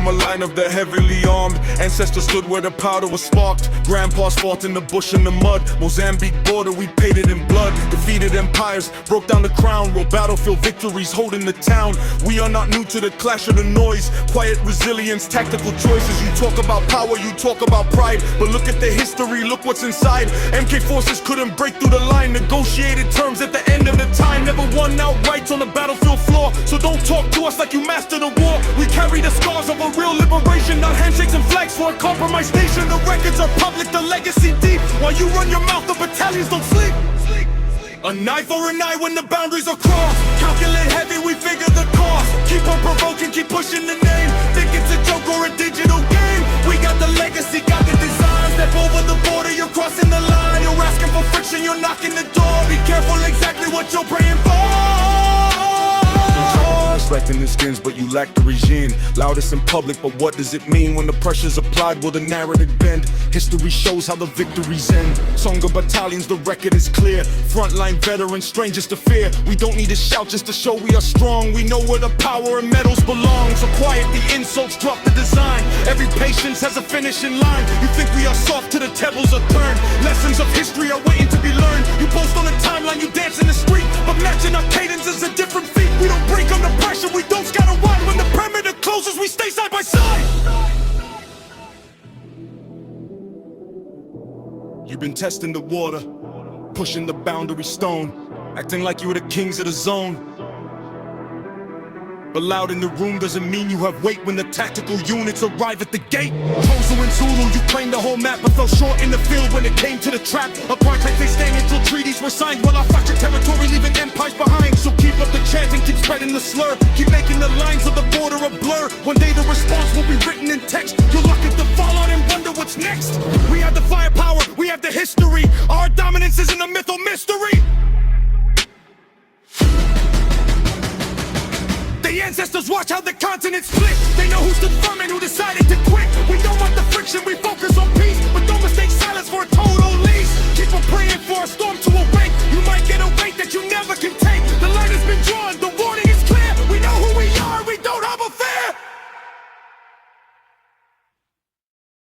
form a line of the heavily armed. Ancestors stood where the powder was sparked. Grandpas fought in the bush and the mud. Mozambique border, we paid it in blood. Defeated empires, broke down the crown. Wrote battlefield victories, holding the town. We are not new to the clash of the noise. Quiet resilience, tactical choices. You talk about power, you talk about pride, but look at the history, look what's inside. MK forces couldn't break through the line. Negotiated terms at the end of the time. Never won outright on the battlefield floor. So don't talk to us like you mastered the war. We carry the scars of a real liberation, not handshakes and flags for a compromised nation. The records are public, the legacy deep. While you run your mouth, the battalions don't sleep. A knife or an eye when the boundaries are crossed. Calculate heavy, we figure the cost. Keep on provoking, keep pushing the name. Think it's a joke or a digital game. We got the legacy, got the design. Step over the border, you're crossing the line. You're asking for friction, you're knocking the door. Be careful exactly what you're praying for. Reflecting the skins, but you lack the regime. Loudest in public, but what does it mean when the pressure's applied? Will the narrative bend? History shows how the victories end. Song of battalions, the record is clear. Frontline veterans, strangers to fear. We don't need to shout just to show we are strong. We know where the power and medals belong. So quiet the insults, drop the design. Every patience has a finishing line. You think we are soft till the tables are turned. Lessons of history are waiting to be learned. You post on the timeline, you dance in the street, but matching our cadence is a different feat. We don't break under pressure, we don't scatter wide. When the perimeter closes, we stay side by side. You've been testing the water, pushing the boundary stone, acting like you were the kings of the zone. But loud in the room doesn't mean you have weight when the tactical units arrive at the gate. Tozo and Zulu, you claimed the whole map, but fell short in the field when it came to the trap. Apartheid they staying until treaties were signed, while I fought your territory, leaving empires behind. So keep up the chanting, keep spreading the slur, keep making the lines of the border a blur. One day the response will be written in text. You'll look at the fallout and wonder what's next. We have the firepower, we have the history. Our dominance isn't a myth or mystery. The ancestors watch how the continent split. They know who stood firm and who decided to quit. We don't want the friction, we